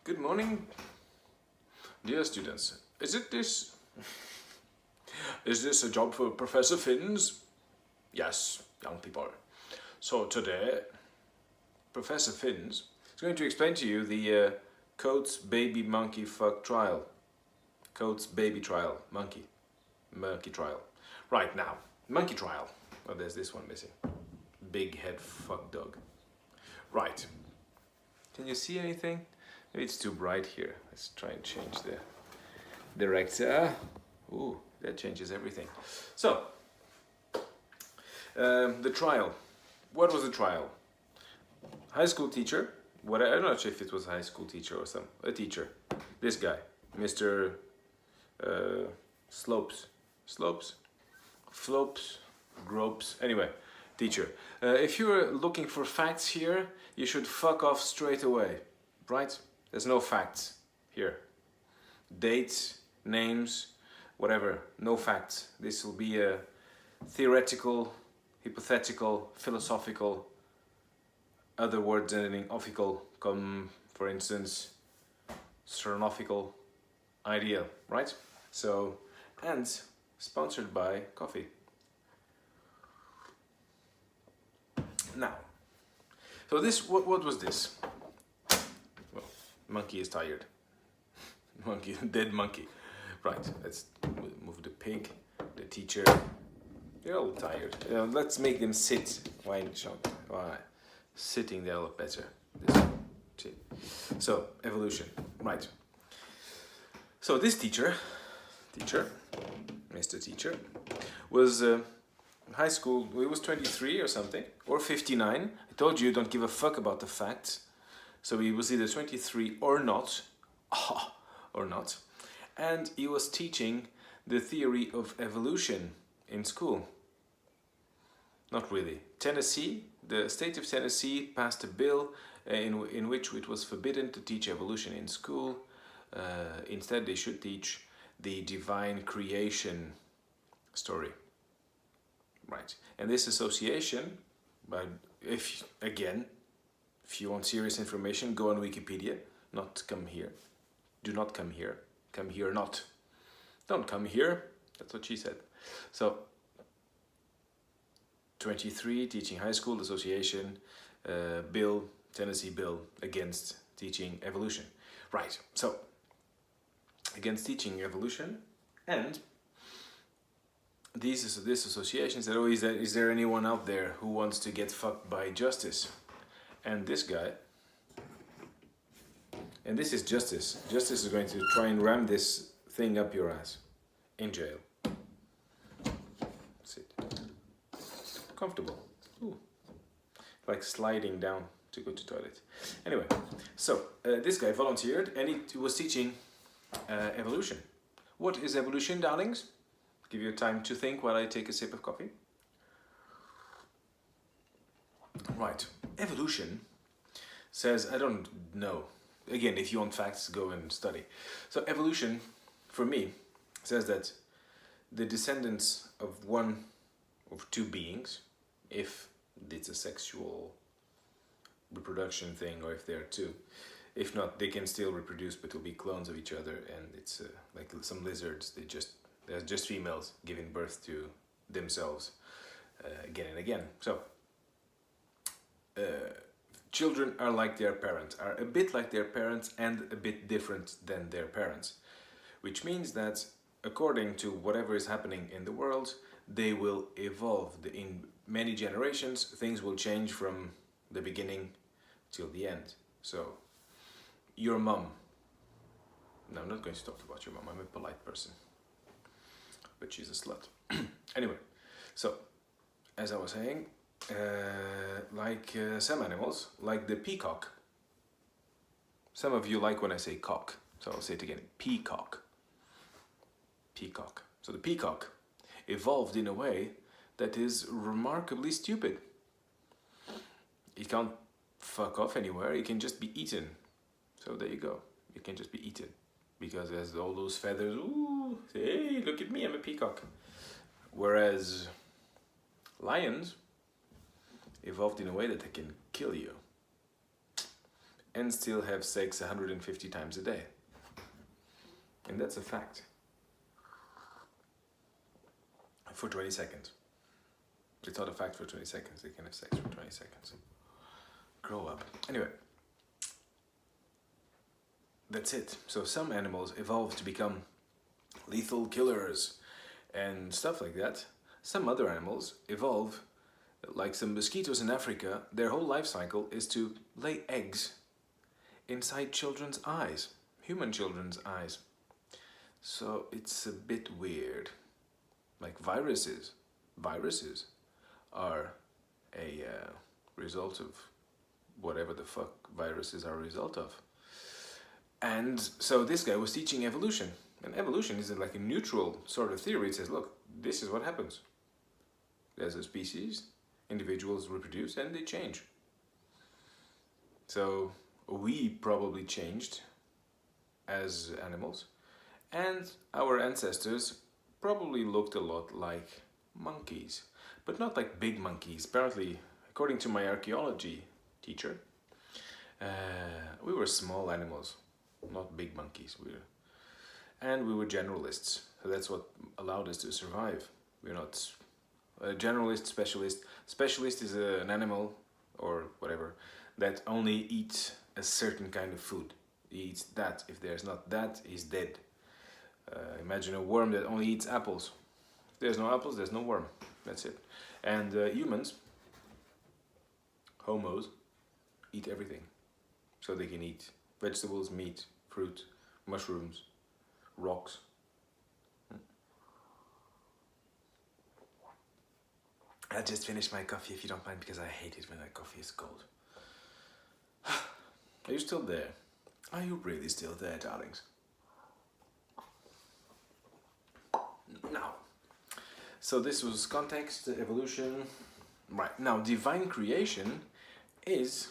Good morning, dear students. Is this a job for Professor Finns? Yes, young people. So today, Professor Finns is going to explain to you the Coates baby monkey fuck trial. Coates baby trial, monkey trial. Right now, monkey trial. Oh, there's this one missing. Big head fuck dog. Right. Can you see anything? Maybe it's too bright here. Let's try and change the director. Ooh, that changes everything. So, the trial. What was the trial? High school teacher. I don't know if it was a high school teacher or a teacher. This guy, Mr. Gropes. Anyway, teacher. If you're looking for facts here, you should fuck off straight away, right? There's no facts here. Dates, names, whatever, no facts. This will be a theoretical, hypothetical, philosophical, other words ending ophical, come, for instance, sternophical idea, right? So, and sponsored by coffee. Now, so this, what was this? Well, monkey is tired. Monkey, dead monkey. Right, let's move the pig, the teacher. They're all tired. Let's make them sit. Why, sitting they look better. So, evolution, right. So this teacher, Mr. Teacher, was high school. He was 23 or something, or 59. I told you don't give a fuck about the facts. So he was either 23 or not, and he was teaching the theory of evolution in school. Not really. Tennessee, the state of Tennessee passed a bill in which it was forbidden to teach evolution in school. Instead, they should teach the divine creation story. Right. And this association, if you want serious information, go on Wikipedia. Not come here. Do not come here. Come here not. Don't come here. That's what she said. So, 23, teaching high school association, bill, Tennessee bill against teaching evolution. Right, so, against teaching evolution, and this association said, is there anyone out there who wants to get fucked by justice? And this guy, and this is justice. Justice is going to try and ram this thing up your ass in jail. Sit. Comfortable. Ooh. Like sliding down to go to toilet. Anyway, so this guy volunteered and he was teaching evolution. What is evolution, darlings? Give you time to think while I take a sip of coffee. Right. Evolution says, I don't know. Again, if you want facts, go and study. So evolution, for me, says that the descendants of one of two beings, if it's a sexual reproduction thing or if they're two, if not, they can still reproduce, but will be clones of each other. And it's like some lizards, they're just females giving birth to themselves again and again. So children are like their parents, are a bit like their parents and a bit different than their parents, which means that according to whatever is happening in the world, they will evolve. In many generations, things will change from the beginning till the end. So, your mom. No, I'm not going to talk about your mom. I'm a polite person. But she's a slut. Anyway, so, as I was saying, like some animals, like the peacock. Some of you like when I say cock, so I'll say it again. Peacock. Peacock. So the peacock evolved in a way that is remarkably stupid. It can't fuck off anywhere, it can just be eaten. So there you go, it can just be eaten. Because there's all those feathers, ooh, hey, look at me, I'm a peacock. Whereas lions evolved in a way that they can kill you. and still have sex 150 times a day. And that's a fact. For 20 seconds. It's not a fact for 20 seconds. They can have sex for 20 seconds. Grow up. Anyway. That's it. So some animals evolve to become lethal killers and stuff like that. Some other animals evolve, like some mosquitoes in Africa, their whole life cycle is to lay eggs inside children's eyes, human children's eyes. So it's a bit weird. Like viruses. Viruses are a result of whatever the fuck viruses are a result of. And so this guy was teaching evolution. And evolution is like a neutral sort of theory. It says, look, this is what happens. There's a species, individuals reproduce and they change. So we probably changed as animals. And our ancestors probably looked a lot like monkeys. But not like big monkeys. Apparently, according to my archaeology teacher, we were small animals. Not big monkeys. And we were generalists. So that's what allowed us to survive. We're not a generalist, specialist. Specialist is an animal, or whatever, that only eats a certain kind of food. He eats that. If there's not that, he's dead. Imagine a worm that only eats apples. If there's no apples, there's no worm. That's it. And humans, homos, eat everything. So they can eat vegetables, meat, fruit, mushrooms, rocks. I just finished my coffee, if you don't mind, because I hate it when my coffee is cold. Are you still there? Are you really still there, darlings? Now, so this was context, evolution. Right, now divine creation is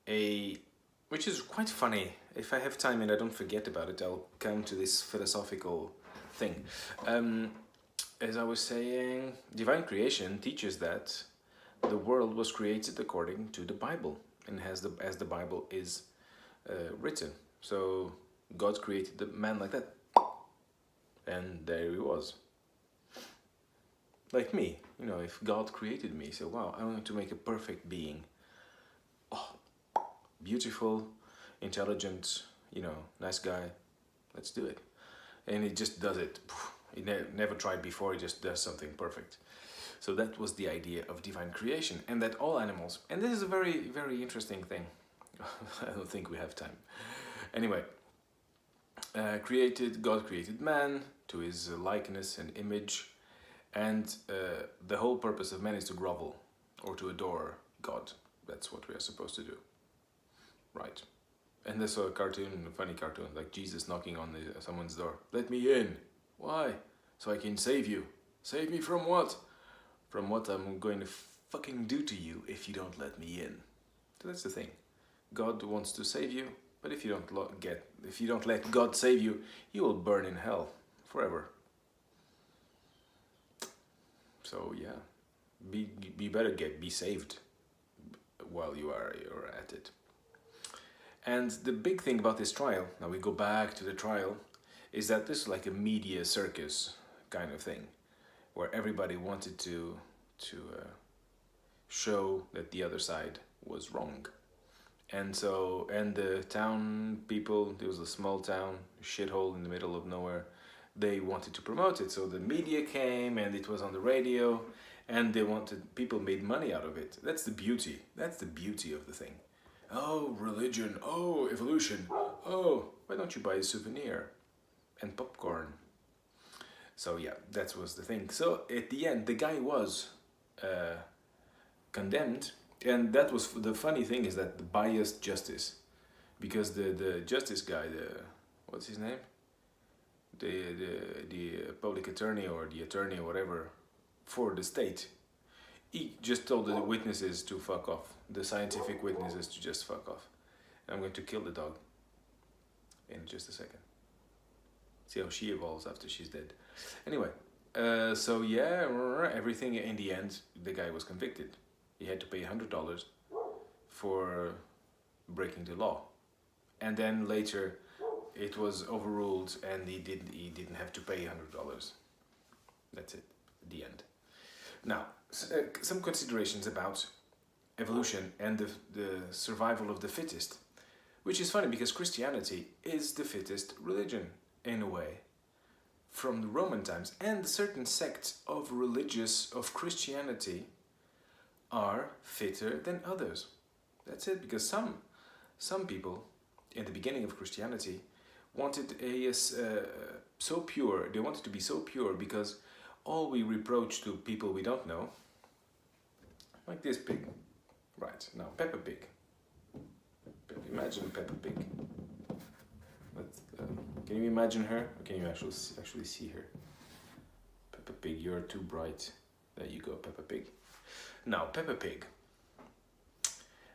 which is quite funny. If I have time and I don't forget about it, I'll come to this philosophical thing. As I was saying, divine creation teaches that the world was created according to the Bible, and as the Bible is written. So God created the man like that, and there he was. Like me, you know, if God created me, so wow, I want to make a perfect being. Oh, beautiful, intelligent, you know, nice guy. Let's do it. And he just does it. He never tried before, he just does something perfect. So that was the idea of divine creation, and that all animals, and this is a very, very interesting thing. I don't think we have time. Anyway, God created man to his likeness and image, and the whole purpose of man is to grovel or to adore God. That's what we are supposed to do. Right. And I saw a funny cartoon, like Jesus knocking on someone's door. Let me in. Why? So I can save you. Save me from what? From what I'm going to fucking do to you if you don't let me in. So that's the thing. God wants to save you, but if you don't let God save you, you will burn in hell forever. So yeah, be better be saved while you're at it. And the big thing about this trial, now we go back to the trial, is that this is like a media circus kind of thing, where everybody wanted to show that the other side was wrong. And so, and the town people, there was a small town, shithole in the middle of nowhere, they wanted to promote it. So the media came and it was on the radio, and people made money out of it. That's the beauty. That's the beauty of the thing. Oh, religion. Oh, evolution. Oh, why don't you buy a souvenir and popcorn? So yeah, that was the thing. So at the end, the guy was condemned, and that was the funny thing is that the biased justice, because the justice guy, what's his name? The public attorney or the attorney or whatever for the state, he just told the witnesses to fuck off, the scientific witnesses to just fuck off. And I'm going to kill the dog in just a second. See how she evolves after she's dead. Anyway, so yeah, everything in the end, the guy was convicted. He had to pay $100 for breaking the law. And then later it was overruled and he didn't have to pay $100. That's it, the end. Now, some considerations about evolution and the survival of the fittest, which is funny because Christianity is the fittest religion in a way from the Roman times, and certain sects of Christianity are fitter than others. That's it, because some people in the beginning of Christianity wanted so pure. They wanted to be so pure because all we reproach to people we don't know, like this pig, right? Now Peppa Pig. Imagine Peppa Pig. Can you imagine her? Or can you actually see her? Peppa Pig, you're too bright. There you go, Peppa Pig. Now, Peppa Pig.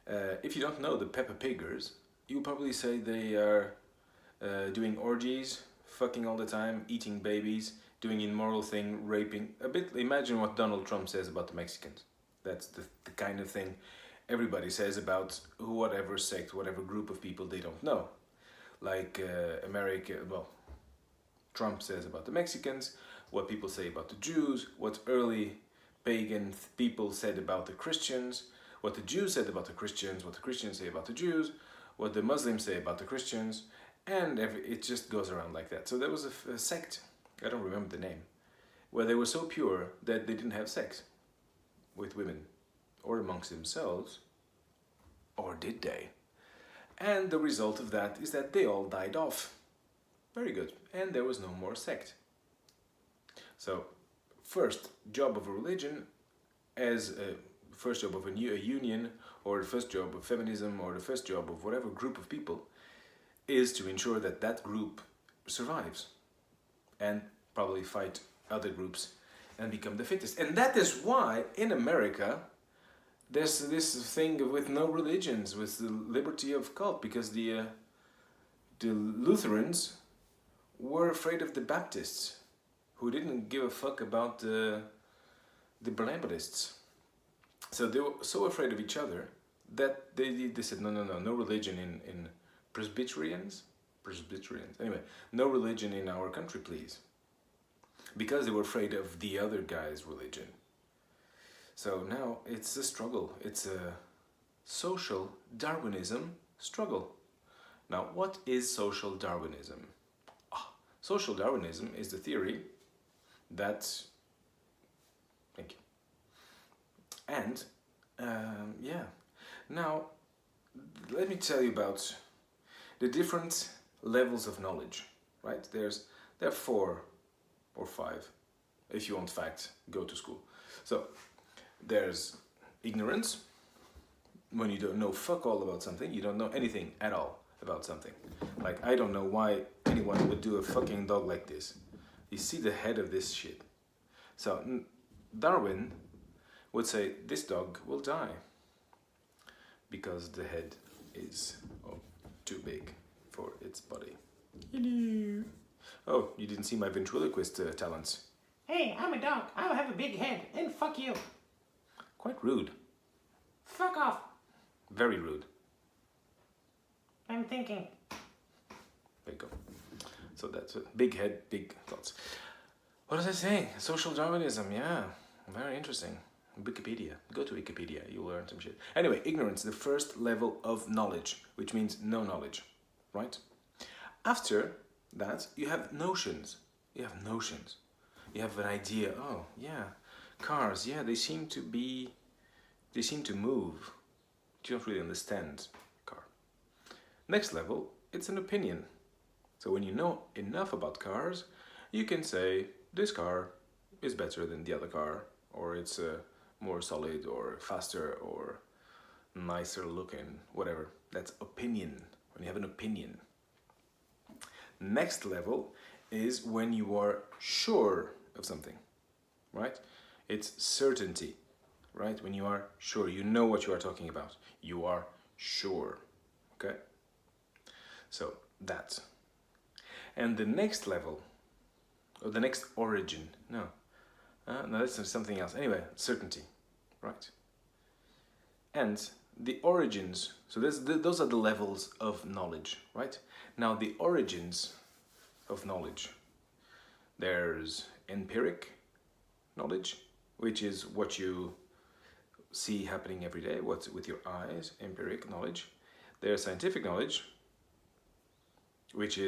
If you don't know the Peppa Piggers, you'll probably say they are doing orgies, fucking all the time, eating babies, doing immoral thing, raping. A bit. Imagine what Donald Trump says about the Mexicans. That's the kind of thing everybody says about whatever sect, whatever group of people they don't know. Like Trump says about the Mexicans, what people say about the Jews, what early pagan people said about the Christians, what the Jews said about the Christians, what the Christians say about the Jews, what the Muslims say about the Christians, and it just goes around like that. So there was a sect, I don't remember the name, where they were so pure that they didn't have sex with women or amongst themselves, or did they? And the result of that is that they all died off. Very good. And there was no more sect. So, first job of a religion, as a first job of a union, or the first job of feminism, or the first job of whatever group of people, is to ensure that that group survives and probably fight other groups and become the fittest. And that is why in America there's this thing with no religions, with the liberty of cult, because the Lutherans were afraid of the Baptists, who didn't give a fuck about the Baptists. So they were so afraid of each other that they said no religion in Presbyterians. Anyway, no religion in our country, please, because they were afraid of the other guy's religion. So now it's a struggle. It's a social Darwinism struggle. Now, what is social Darwinism? Social Darwinism is the theory that... Thank you. And, now, let me tell you about the different levels of knowledge, right? There are 4 or 5. If you want fact, go to school. So, there's ignorance, when you don't know fuck all about something, you don't know anything at all about something. Like, I don't know why anyone would do a fucking dog like this. You see the head of this shit. So, Darwin would say, this dog will die because the head is too big for its body. Hello. Oh, you didn't see my ventriloquist talents. Hey, I'm a dog. I have a big head, and fuck you. Quite rude. Fuck off. Very rude. I'm thinking. There you go. So that's a big head, big thoughts. What was I saying? Social Darwinism, yeah. Very interesting. Wikipedia. Go to Wikipedia, you'll learn some shit. Anyway, ignorance, the first level of knowledge, which means no knowledge, right? After that, you have notions. You have notions. You have an idea. Oh, yeah. Cars, yeah, they seem to move. You don't really understand car. Next level, it's an opinion. So when you know enough about cars, you can say, this car is better than the other car, or it's more solid, or faster, or nicer looking, whatever. That's opinion, when you have an opinion. Next level is when you are sure of something, right? It's certainty, right? When you are sure, you know what you are talking about. You are sure, okay? So that. And the next level, or the next origin, no, that's something else. Anyway, certainty, right? And the origins, so those are the levels of knowledge, right? Now the origins of knowledge, there's empiric knowledge, which is what you see happening every day, what's with your eyes, empiric knowledge. There's scientific knowledge, which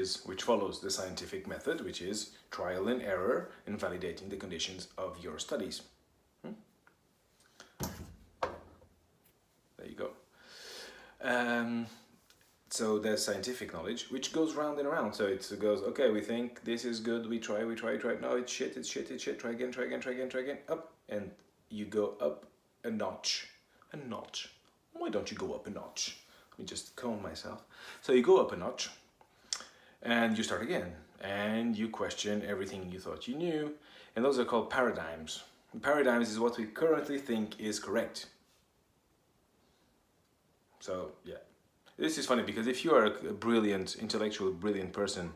follows the scientific method, which is trial and error in validating the conditions of your studies. There you go. So there's scientific knowledge, which goes round and around. So it goes, okay, we think this is good, we try. No, it's shit. Try again, up, and you go up a notch. Why don't you go up a notch? Let me just calm myself. So you go up a notch, and you start again, and you question everything you thought you knew, and those are called paradigms. Paradigms is what we currently think is correct. So, yeah. This is funny because if you are a brilliant, intellectual, brilliant person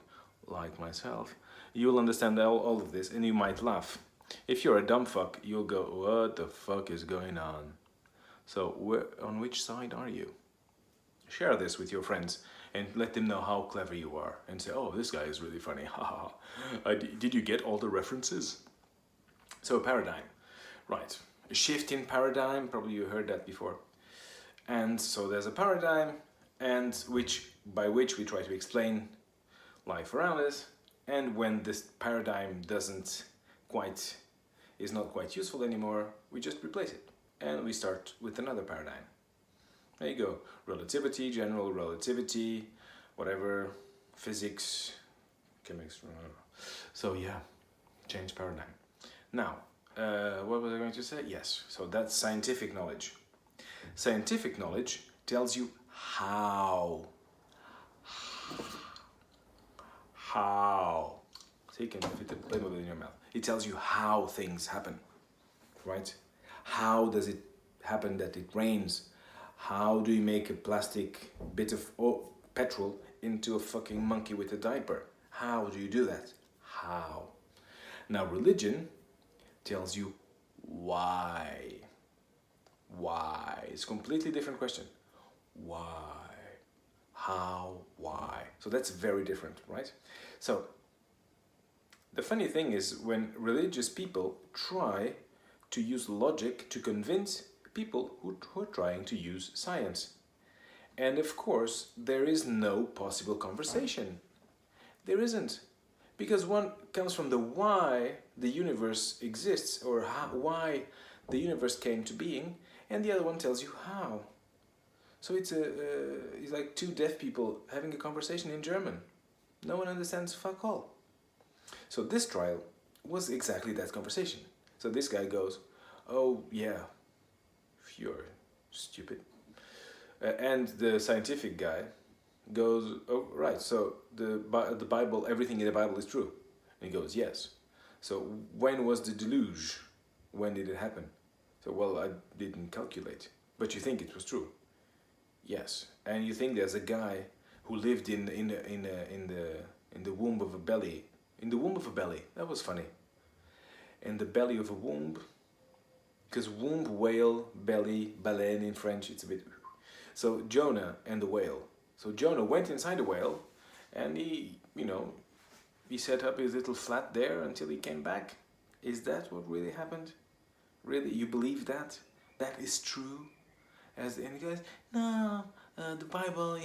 like myself, you will understand all of this and you might laugh. If you're a dumb fuck, you'll go, what the fuck is going on? So, on which side are you? Share this with your friends and let them know how clever you are. And say, oh, this guy is really funny. Did you get all the references? So, paradigm. Right. A shift in paradigm, probably you heard that before. And so there's a paradigm, and by which we try to explain life around us. And when this paradigm is not quite useful anymore, we just replace it, and we start with another paradigm. There you go. Relativity, general relativity, whatever, physics, chemics. So yeah, change paradigm. Now, what was I going to say? Yes. So that's scientific knowledge. Scientific knowledge tells you how. So you can fit the Playmobil in your mouth. It tells you how things happen, right? How does it happen that it rains? How do you make a plastic bit of petrol into a fucking monkey with a diaper? How do you do that? How? Now religion tells you why. Why? It's a completely different question. Why? How? Why? So that's very different, right? So the funny thing is when religious people try to use logic to convince people who are trying to use science. And of course, there is no possible conversation. There isn't. Because one comes from the why the universe exists, or why the universe came to being, and the other one tells you how. So it's like two deaf people having a conversation in German. No one understands fuck all. So this trial was exactly that conversation. So this guy goes, oh yeah, you're stupid. And the scientific guy goes, oh right, so the Bible, everything in the Bible is true. And he goes, yes. So when was the deluge? When did it happen? So well, I didn't calculate. But you think it was true? Yes. And you think there's a guy who lived in the womb of a belly. In the womb of a belly. That was funny. In the belly of a womb. Because womb, whale, belly, baleine in French, it's a bit... So Jonah and the whale. So Jonah went inside the whale and he set up his little flat there until he came back. Is that what really happened? Really? You believe that? That is true? And he goes, no, the Bible,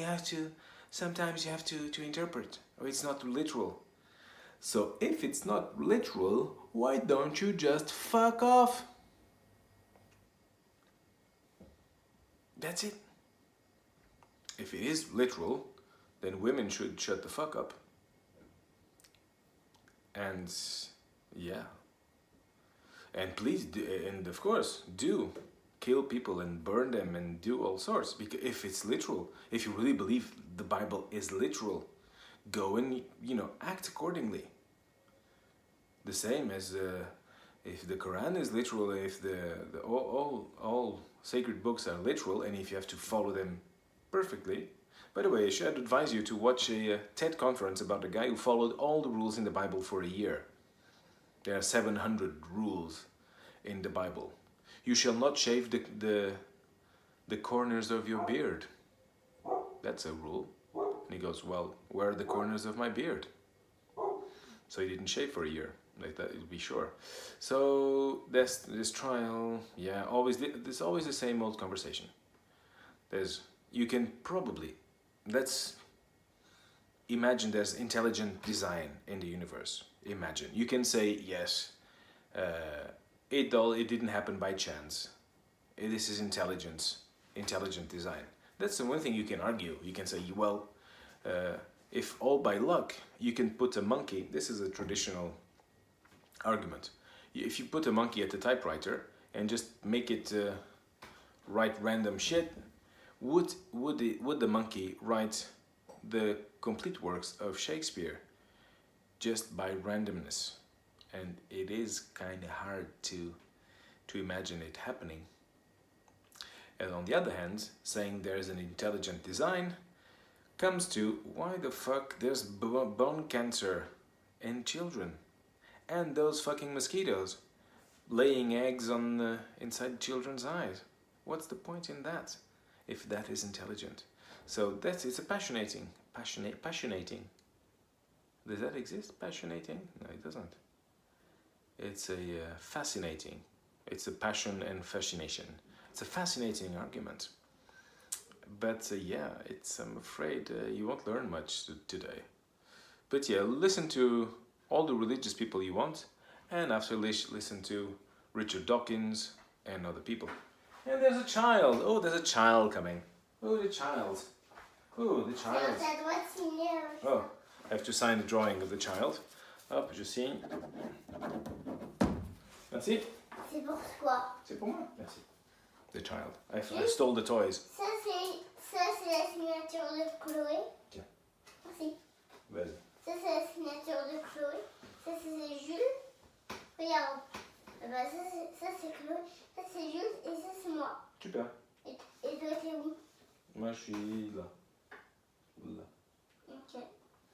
sometimes you have to interpret, or it's not literal. So if it's not literal, why don't you just fuck off? That's it. If it is literal, then women should shut the fuck up. And yeah. And please, and of course, do kill people and burn them and do all sorts. Because if it's literal, if you really believe the Bible is literal, go and, act accordingly. The same as if the Quran is literal, if all sacred books are literal, and if you have to follow them perfectly. By the way, I should advise you to watch a TED conference about a guy who followed all the rules in the Bible for a year. There are 700 rules in the Bible. You shall not shave the the corners of your beard. That's a rule. And he goes, well, where are the corners of my beard? So he didn't shave for a year, like that, to be sure. So this trial, yeah, there's always the same old conversation. You can probably, let's imagine there's intelligent design in the universe. Imagine. You can say, yes, it didn't happen by chance. This is intelligent design. That's the one thing you can argue. You can say, well, if all by luck, you can put a monkey, this is a traditional argument. If you put a monkey at the typewriter and just make it write random shit, would the monkey write the complete works of Shakespeare just by randomness? And it is kind of hard to imagine it happening. And on the other hand, saying there's an intelligent design comes to why the fuck there's bone cancer in children, and those fucking mosquitoes laying eggs on inside children's eyes. What's the point in that, if that is intelligent? So it's a passionating. Does that exist? Passionating? No, it doesn't. It's a fascinating. It's a passion and fascination. It's a fascinating argument. But yeah, I'm afraid you won't learn much today. But yeah, listen to all the religious people you want, and after listen to Richard Dawkins and other people. And there's a child. Oh, there's a child coming. Oh, the child. Oh, the child. Oh, I have to sign the drawing of the child. Hop, je signe. Merci. C'est pour toi. C'est pour moi. Merci. The child. I stole the toys. Ça, c'est la signature de Chloé. Tiens. Merci. Vas-y. Ça, c'est la signature de Chloé. Ça, c'est Jules. Regarde. Bah, ça, c'est Chloé. Ça, c'est Jules. Et ça, c'est moi. Super. Et toi, t'es où? Moi, je suis là. Là. Ok.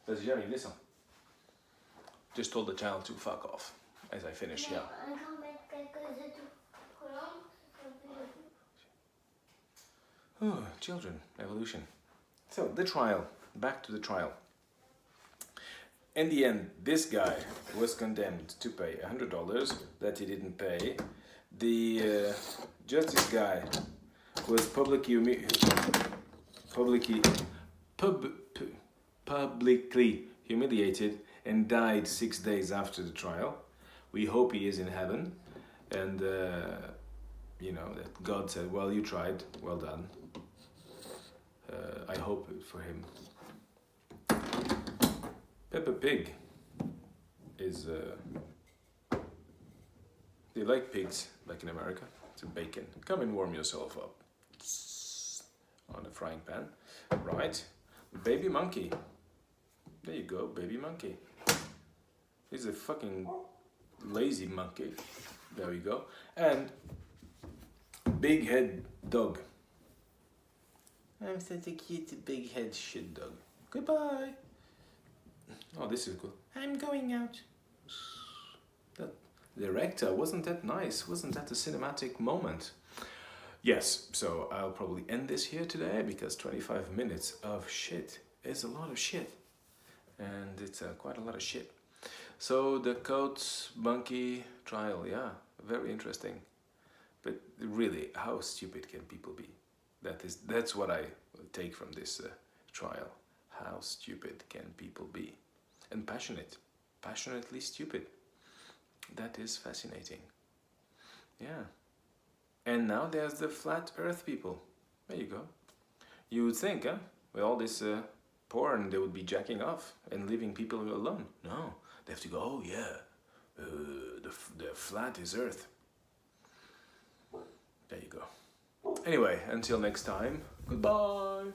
Vas-y, j'arrive, descends. Just told the child to fuck off as I finish, yeah. Encore mettre quelque chose de tout collant. Oh, children, evolution. So, the trial. Back to the trial. In the end, this guy was condemned to pay $100 that he didn't pay. The justice guy was publicly humiliated and died 6 days after the trial. We hope he is in heaven, and that God said, well, you tried, well done. I hope for him. Peppa Pig is... they like pigs, like in America. It's a bacon. Come and warm yourself up. On a frying pan. Right. Baby monkey. There you go, baby monkey. He's a fucking lazy monkey. There we go. And big head dog. I'm such a cute big head shit dog. Goodbye. Oh, this is cool. I'm going out. The rector, wasn't that nice? Wasn't that a cinematic moment? Yes, so I'll probably end this here today because 25 minutes of shit is a lot of shit. And it's quite a lot of shit. So the coat monkey trial, yeah, very interesting. But really, how stupid can people be? That's what I take from this trial. How stupid can people be? And passionately stupid. That is fascinating. Yeah. And now there's the flat earth people. There you go. You would think, with all this porn, they would be jacking off and leaving people alone. No, they have to go, oh yeah, the flat is earth. There you go. Anyway, until next time, goodbye.